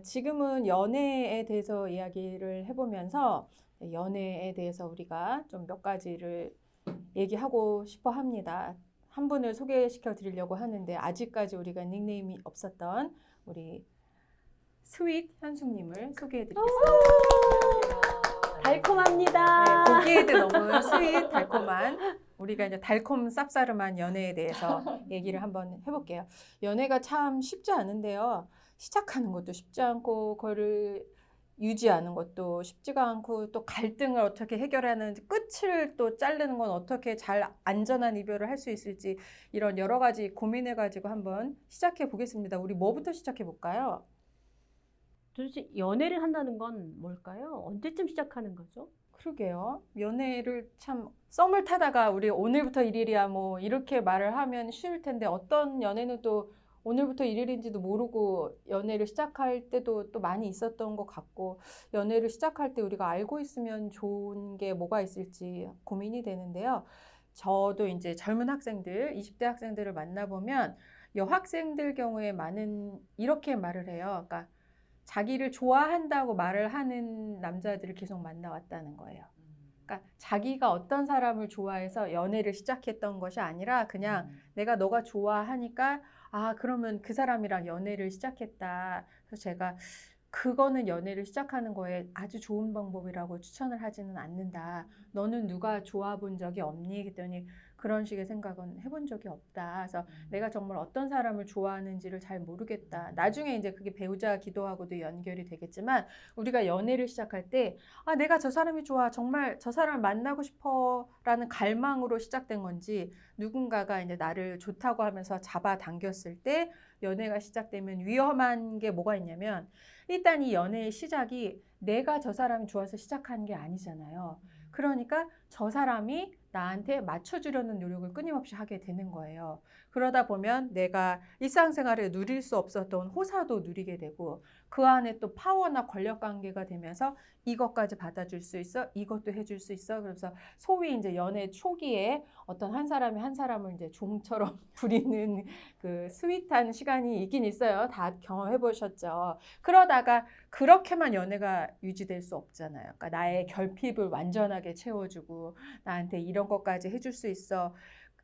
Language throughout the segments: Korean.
지금은 연애에 대해서 이야기를 해보면서 연애에 대해서 우리가 좀 몇 가지를 얘기하고 싶어 합니다. 한 분을 소개시켜 드리려고 하는데 아직까지 우리가 닉네임이 없었던 우리 스윗 현숙님을 소개해 드리겠습니다. 달콤합니다. 네, 보기에도 너무 스윗, 달콤한 우리가 이제 달콤 쌉싸름한 연애에 대해서 얘기를 한번 해볼게요. 연애가 참 쉽지 않은데요. 시작하는 것도 쉽지 않고 그거를 유지하는 것도 쉽지가 않고 또 갈등을 어떻게 해결하는 끝을 또 자르는 건 어떻게 잘 안전한 이별을 할 수 있을지 이런 여러 가지 고민해 가지고 한번 시작해 보겠습니다. 우리 뭐부터 시작해 볼까요? 도대체 연애를 한다는 건 뭘까요? 언제쯤 시작하는 거죠? 그러게요. 연애를 참 썸을 타다가 우리 오늘부터 일일이야 뭐 이렇게 말을 하면 쉬울 텐데 어떤 연애는 또 오늘부터 일일인지도 모르고 연애를 시작할 때도 또 많이 있었던 것 같고 연애를 시작할 때 우리가 알고 있으면 좋은 게 뭐가 있을지 고민이 되는데요. 저도 이제 젊은 학생들, 20대 학생들을 만나보면 여학생들 경우에 많은 이렇게 말을 해요. 그러니까 자기를 좋아한다고 말을 하는 남자들을 계속 만나왔다는 거예요. 그러니까 자기가 어떤 사람을 좋아해서 연애를 시작했던 것이 아니라 그냥 내가 너가 좋아하니까 아 그러면 그 사람이랑 연애를 시작했다. 그래서 제가 그거는 연애를 시작하는 거에 아주 좋은 방법이라고 추천을 하지는 않는다. 너는 누가 좋아 본 적이 없니? 그랬더니 그런 식의 생각은 해본 적이 없다. 그래서 내가 정말 어떤 사람을 좋아하는지를 잘 모르겠다. 나중에 이제 그게 배우자 기도하고도 연결이 되겠지만 우리가 연애를 시작할 때 아, 내가 저 사람이 좋아. 정말 저 사람을 만나고 싶어. 라는 갈망으로 시작된 건지 누군가가 이제 나를 좋다고 하면서 잡아당겼을 때 연애가 시작되면 위험한 게 뭐가 있냐면 일단 이 연애의 시작이 내가 저 사람이 좋아서 시작한 게 아니잖아요. 그러니까 저 사람이 나한테 맞춰주려는 노력을 끊임없이 하게 되는 거예요. 그러다 보면 내가 일상생활에 누릴 수 없었던 호사도 누리게 되고 그 안에 또 파워나 권력 관계가 되면서 이것까지 받아줄 수 있어? 이것도 해줄 수 있어? 그래서 소위 이제 연애 초기에 어떤 한 사람이 한 사람을 이제 종처럼 부리는 그 스윗한 시간이 있긴 있어요. 다 경험해 보셨죠. 그러다가 그렇게만 연애가 유지될 수 없잖아요. 그러니까 나의 결핍을 완전하게 채워주고 나한테 이런 것까지 해줄 수 있어.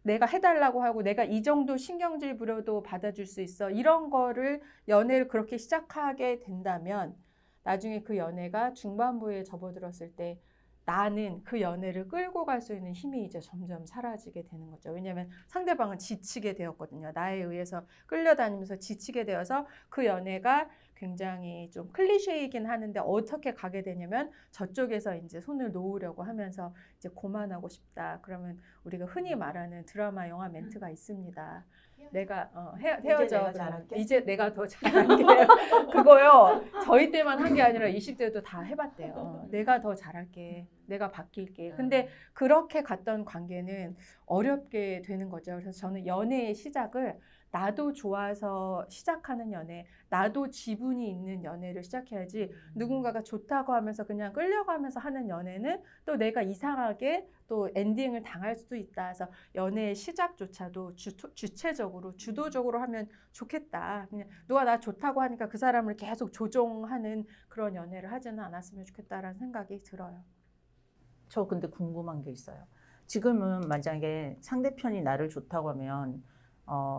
내가 해달라고 하고 내가 이 정도 신경질 부려도 받아줄 수 있어. 이런 거를 연애를 그렇게 시작하게 된다면 나중에 그 연애가 중반부에 접어들었을 때 나는 그 연애를 끌고 갈 수 있는 힘이 이제 점점 사라지게 되는 거죠. 왜냐하면 상대방은 지치게 되었거든요. 나에 의해서 끌려다니면서 지치게 되어서 그 연애가 굉장히 좀 클리셰이긴 하는데 어떻게 가게 되냐면 저쪽에서 이제 손을 놓으려고 하면서 이제 고만하고 싶다. 그러면 우리가 흔히 말하는 드라마 영화 멘트가 있습니다. 내가 헤어져. 이제 내가 더 잘할게. 그거요. 저희 때만 한 게 아니라 20대도 다 해봤대요. 내가 더 잘할게. 내가 바뀔게. 근데 그렇게 갔던 관계는 어렵게 되는 거죠. 그래서 저는 연애의 시작을 나도 좋아서 시작하는 연애, 나도 지분이 있는 연애를 시작해야지 누군가가 좋다고 하면서 그냥 끌려가면서 하는 연애는 또 내가 이상하게 또 엔딩을 당할 수도 있다. 그래서 연애의 시작조차도 주체적으로, 주도적으로 하면 좋겠다. 그냥 누가 나 좋다고 하니까 그 사람을 계속 조종하는 그런 연애를 하지는 않았으면 좋겠다라는 생각이 들어요. 저 근데 궁금한 게 있어요. 지금은 만약에 상대편이 나를 좋다고 하면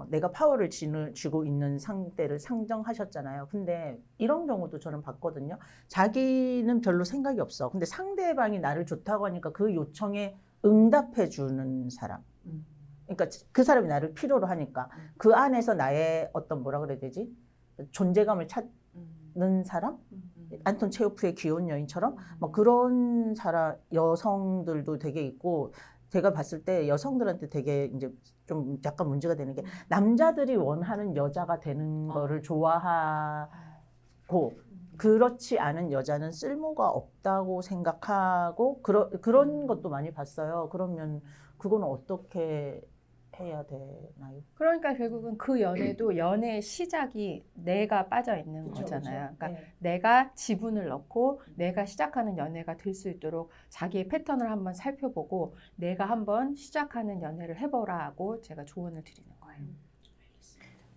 내가 파워를 쥐고 있는 상대를 상정하셨잖아요. 근데 이런 경우도 저는 봤거든요. 자기는 별로 생각이 없어. 근데 상대방이 나를 좋다고 하니까 그 요청에 응답해 주는 사람. 그러니까 그 사람이 나를 필요로 하니까 그 안에서 나의 어떤 뭐라 그래야 되지? 존재감을 찾는 사람? 안톤 체호프의 귀여운 여인처럼 뭐 그런 사람 여성들도 되게 있고 제가 봤을 때 여성들한테 되게 이제 좀 약간 문제가 되는 게 남자들이 원하는 여자가 되는 거를 좋아하고 그렇지 않은 여자는 쓸모가 없다고 생각하고 그런 것도 많이 봤어요. 그러면 그거는 어떻게 해야 되나요? 그러니까 결국은 그 연애도 연애의 시작이 내가 빠져 있는 거잖아요. 그러니까 네. 내가 지분을 넣고 내가 시작하는 연애가 될 수 있도록 자기의 패턴을 한번 살펴보고 내가 한번 시작하는 연애를 해보라고 제가 조언을 드리는 거예요.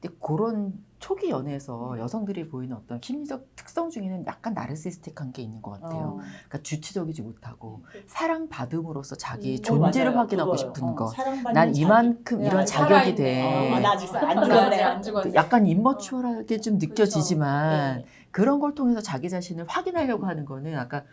근데 그런 초기 연애에서 여성들이 보이는 어떤 심리적 특성 중에는 약간 나르시스틱한 게 있는 것 같아요. 그러니까 주체적이지 못하고 사랑받음으로써 자기 존재를 맞아요. 확인하고 그거요. 싶은 거. 사랑받는 난 자기. 이만큼 이런 자격이 돼. 나 아직 안 죽었네. 죽었네. 안 죽었네. 약간 임머추얼하게 좀 느껴지지만 네. 그런 걸 통해서 자기 자신을 확인하려고 하는 거는 아까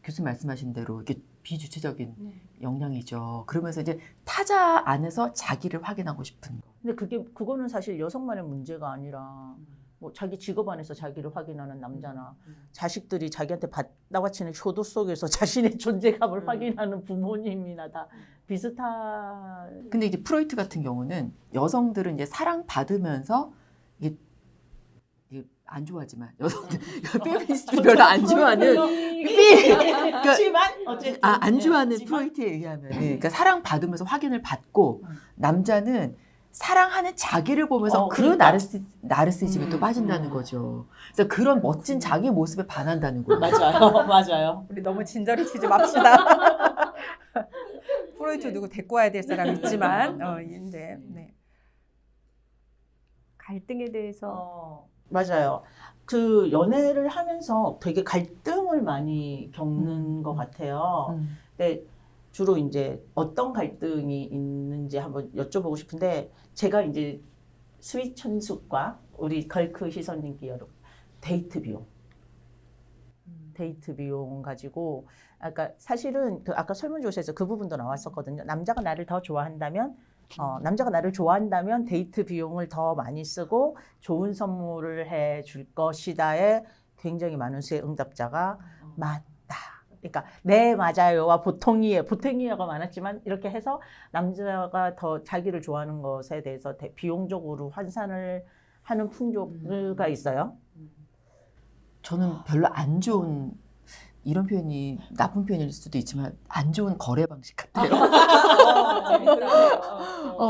교수님 말씀하신 대로 이게 비주체적인 역량이죠. 그러면서 이제 타자 안에서 자기를 확인하고 싶은 거. 근데 그거는 사실 여성만의 문제가 아니라 뭐 자기 직업 안에서 자기를 확인하는 남자나 자식들이 자기한테 나와치는 효도 속에서 자신의 존재감을 확인하는 부모님이나 다 비슷한. 근데 이제 프로이트 같은 경우는 여성들은 이제 사랑받으면서 이게 안 좋아하지만 여성들 페미니스트 별로 안 좋아하는 그렇지만 어쨌든 안 좋아하는 프로이트에 의하면 그러니까 사랑받으면서 확인을 받고 남자는 사랑하는 자기를 보면서 그 그러니까. 나르시즘에 또 빠진다는 거죠. 그래서 그런 멋진 자기 모습에 반한다는 거예요. 맞아요, 맞아요. 우리 너무 진저리 치지 맙시다. 프로이트 누구 데리고 와야 될 사람 있지만, 근데 네. 갈등에 대해서 맞아요. 그 연애를 하면서 되게 갈등을 많이 겪는 것 같아요. 근데 주로 이제 어떤 갈등이 있는지 한번 여쭤보고 싶은데 제가 이제 스윗천숙과 우리 걸크 희선님께 데이트 비용 가지고 아까 사실은 그 아까 설문조사에서 그 부분도 나왔었거든요. 남자가 나를 좋아한다면 데이트 비용을 더 많이 쓰고 좋은 선물을 해줄 것이다에 굉장히 많은 수의 응답자가 맞다. 그러니까 네 맞아요와 보통이야가 많았지만 이렇게 해서 남자가 더 자기를 좋아하는 것에 대해서 비용적으로 환산을 하는 풍조가 있어요. 저는 별로 안 좋은 이런 표현이 나쁜 표현일 수도 있지만 안 좋은 거래 방식 같아요.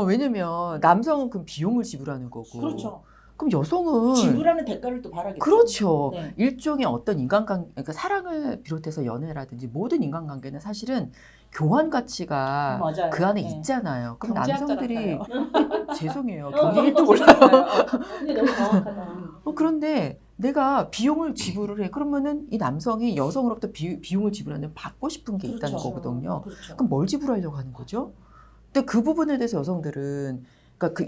왜냐면 남성은 그럼 비용을 지불하는 거고 그렇죠. 그럼 여성은 지불하는 대가를 또 바라겠죠. 그렇죠. 네. 일종의 어떤 인간관계, 그러니까 사랑을 비롯해서 연애라든지 모든 인간관계는 사실은 교환 가치가 맞아요. 그 안에 네. 있잖아요. 그럼 경제학자 남성들이 죄송해요. 경제 경제일도 몰라요. 근데 너무 정확하다. 그런데 내가 비용을 지불을 해. 그러면은 이 남성이 여성으로부터 비용을 지불하는 받고 싶은 게 있다는 그렇죠. 거거든요. 그렇죠. 그럼 뭘 지불하려고 하는 거죠? 근데 그 부분에 대해서 여성들은 그러니까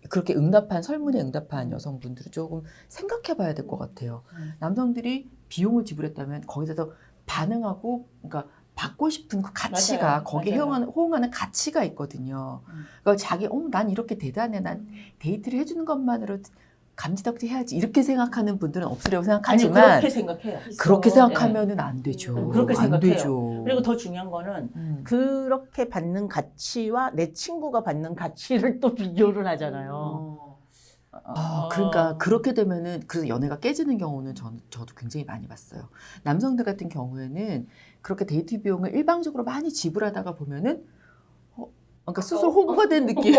그렇게 설문에 응답한 여성분들은 조금 생각해 봐야 될 것 같아요. 남성들이 비용을 지불했다면 거기서 반응하고 그러니까 받고 싶은 그 가치가 맞아요. 거기에 맞아요. 호응하는 가치가 있거든요. 그러니까 난 이렇게 대단해. 난 데이트를 해주는 것만으로 감지덕지 해야지. 이렇게 생각하는 분들은 없으려고 생각하지만 그렇게 생각해요. 그렇게 생각하면은 안 되죠. 그렇게 안 생각해요. 되죠. 그리고 더 중요한 거는 그렇게 받는 가치와 내 친구가 받는 가치를 또 비교를 하잖아요. 그러니까 그렇게 되면은 그래서 연애가 깨지는 경우는 저도 굉장히 많이 봤어요. 남성들 같은 경우에는 그렇게 데이트 비용을 일방적으로 많이 지불하다가 보면은 그러니까 스스로 호구가 된 느낌,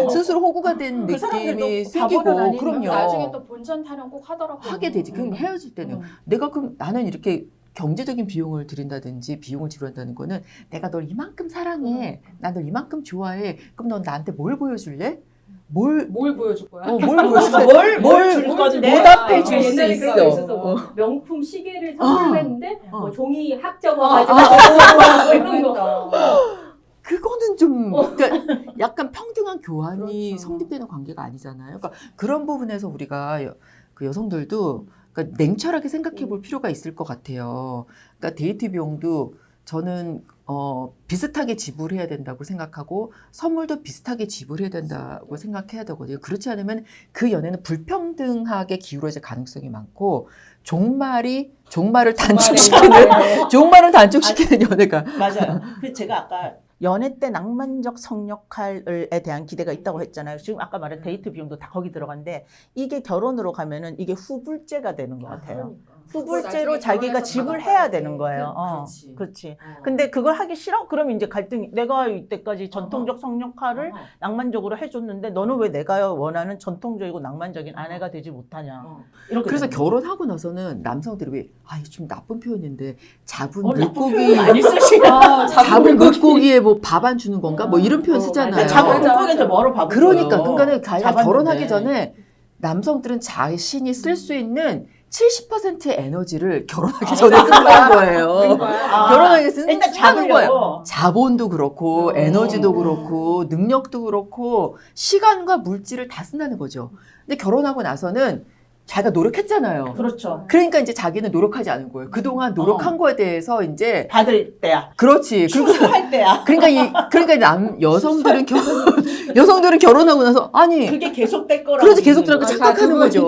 스스로 호구가 된 그 느낌이 사람들도 생기고 바보는 아니니까. 그럼요. 나중에 또 본전 타령 꼭 하더라고요. 하게 되지. 그럼 헤어질 때는 내가 그럼 나는 이렇게 경제적인 비용을 들인다든지 비용을 지불한다는 거는 내가 널 이만큼 사랑해, 난 널 이만큼 좋아해. 그럼 넌 나한테 뭘 보여줄래? 뭘 보여줄 거야? 뭘 보여줄래? 뭘 줄 건데? 보답해 줄 수 옛날에 그런 거 있어. 있었어. 명품 시계를 선물을 했는데 뭐 종이 합정어 아, 가지고 이런 거. 그거는 좀 그러니까 약간 평등한 교환이 그렇죠. 성립되는 관계가 아니잖아요. 그러니까 그런 부분에서 우리가 그 여성들도 그러니까 냉철하게 생각해 볼 필요가 있을 것 같아요. 그러니까 데이트 비용도 저는 비슷하게 지불해야 된다고 생각하고 선물도 비슷하게 지불해야 된다고 생각해야 되거든요. 그렇지 않으면 그 연애는 불평등하게 기울어질 가능성이 많고 종말을 단축시키는 연애가 맞아요. 그 제가 아까 연애 때 낭만적 성역할에 대한 기대가 있다고 했잖아요. 지금 아까 말한 데이트 비용도 다 거기 들어간데 이게 결혼으로 가면은 이게 후불제가 되는 것 같아요. 후불제로 나중에 자기가 결혼해서 지불해야 받아야 되는 돼. 거예요. 그렇지. 그렇지. 근데 그걸 하기 싫어? 그러면 이제 갈등이 내가 이때까지 전통적 성역할을 낭만적으로 해줬는데 너는 왜 내가 원하는 전통적이고 낭만적인 아내가 되지 못하냐. 이렇게 그래서 되는 거죠. 결혼하고 나서는 남성들이 왜 이거 좀 나쁜 표현인데 잡은 나쁜 물고기 표현 많이 쓰시나? 잡은 물고기에 뭐 밥 안 주는 건가? 뭐 이런 표현 쓰잖아요. 잡은 맞아. 물고기한테 뭐로 밥을 그러니까 줘요? 그러니까 잡았는데. 결혼하기 전에 남성들은 자신이 쓸 수 있는 70%의 에너지를 결혼하기 전에 쓴다는 거예요. 결혼하기 일단 쓴다는 잡으려고. 거예요. 자본도 그렇고 에너지도 그렇고 능력도 그렇고 시간과 물질을 다 쓴다는 거죠. 근데 결혼하고 나서는 자기가 노력했잖아요. 그렇죠. 그러니까 이제 자기는 노력하지 않은 거예요. 그동안 노력한 거에 대해서 이제 받을 때야. 그렇지. 추수할 때야. 그러니까 여성들은 결혼하고 나서 아니 그게 계속될 거라고. 그렇지 계속 믿는 들어가 거야. 착각하는 거죠.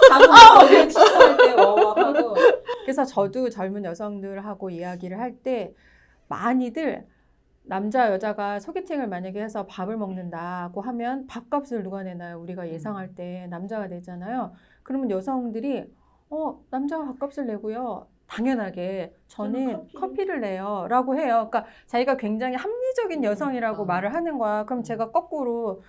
방금 취소할 때 하고 그래서 저도 젊은 여성들하고 이야기를 할 때 많이들 남자 여자가 소개팅을 만약에 해서 밥을 먹는다고 하면 밥값을 누가 내나요? 우리가 예상할 때 남자가 내잖아요. 그러면 여성들이 남자가 밥값을 내고요. 당연하게 저는 커피를 내요 라고 해요. 그러니까 자기가 굉장히 합리적인 여성이라고 말을 하는 거야. 그럼 제가 거꾸로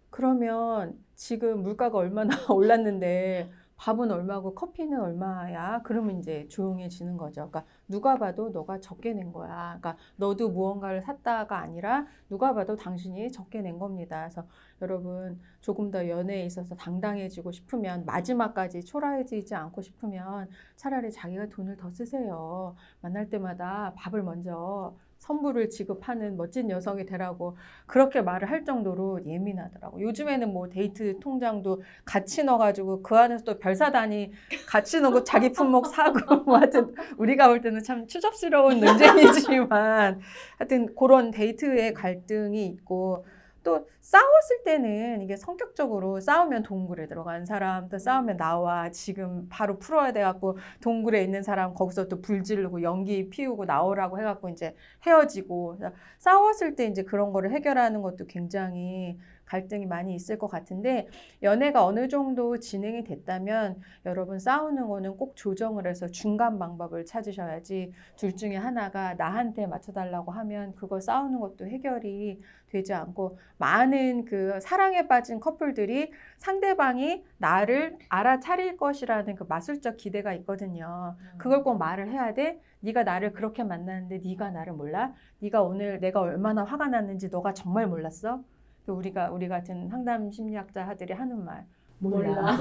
그러면 지금 물가가 얼마나 올랐는데 밥은 얼마고 커피는 얼마야? 그러면 이제 조용해지는 거죠. 그러니까 누가 봐도 너가 적게 낸 거야. 그러니까 너도 무언가를 샀다가 아니라 누가 봐도 당신이 적게 낸 겁니다. 그래서 여러분 조금 더 연애에 있어서 당당해지고 싶으면 마지막까지 초라해지지 않고 싶으면 차라리 자기가 돈을 더 쓰세요. 만날 때마다 밥을 먼저 선물을 지급하는 멋진 여성이 되라고 그렇게 말을 할 정도로 예민하더라고. 요즘에는 뭐 데이트 통장도 같이 넣어가지고 그 안에서 또 별사단이 같이 넣고 자기 품목 사고 뭐 하여튼 우리가 볼 때는 참 추접스러운 논쟁이지만 하여튼 그런 데이트의 갈등이 있고 또 싸웠을 때는 이게 성격적으로 싸우면 동굴에 들어간 사람, 또 싸우면 나와 지금 바로 풀어야 돼갖고 동굴에 있는 사람 거기서 또 불 지르고 연기 피우고 나오라고 해갖고 이제 헤어지고 싸웠을 때 이제 그런 거를 해결하는 것도 굉장히 갈등이 많이 있을 것 같은데 연애가 어느 정도 진행이 됐다면 여러분 싸우는 거는 꼭 조정을 해서 중간 방법을 찾으셔야지 둘 중에 하나가 나한테 맞춰달라고 하면 그거 싸우는 것도 해결이 되지 않고 많은 그 사랑에 빠진 커플들이 상대방이 나를 알아차릴 것이라는 그 마술적 기대가 있거든요. 그걸 꼭 말을 해야 돼. 네가 나를 그렇게 만났는데 네가 나를 몰라? 네가 오늘 내가 얼마나 화가 났는지 너가 정말 몰랐어? 우리 같은 상담 심리학자들이 하는 말 몰라.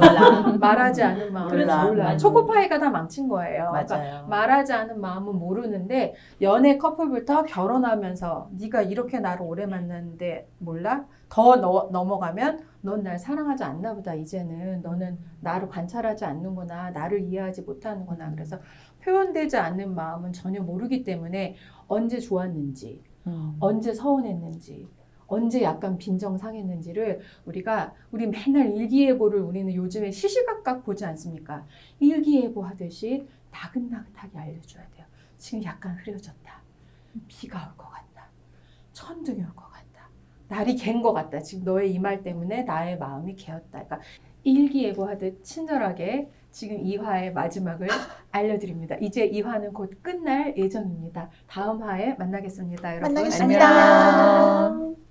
말하지 않은 마음은 몰라. 초코파이가 다 망친 거예요. 맞아요. 그러니까 말하지 않은 마음은 모르는데 연애 커플부터 결혼하면서 네가 이렇게 나를 오래 만났는데 몰라? 더 넘어가면 넌 날 사랑하지 않나 보다. 이제는 너는 나를 관찰하지 않는구나. 나를 이해하지 못하는구나. 그래서 표현되지 않는 마음은 전혀 모르기 때문에 언제 좋았는지 언제 서운했는지 언제 약간 빈정상했는지를 우리 맨날 일기예보를 우리는 요즘에 시시각각 보지 않습니까? 일기예보 하듯이 나긋나긋하게 알려줘야 돼요. 지금 약간 흐려졌다. 비가 올 것 같다. 천둥이 올 것 같다. 날이 갠 것 같다. 지금 너의 이 말 때문에 나의 마음이 개었다. 그러니까 일기예보 하듯 친절하게 지금 이 화의 마지막을 알려드립니다. 이제 이 화는 곧 끝날 예정입니다. 다음 화에 만나겠습니다. 여러분. 만나겠습니다. 안녕.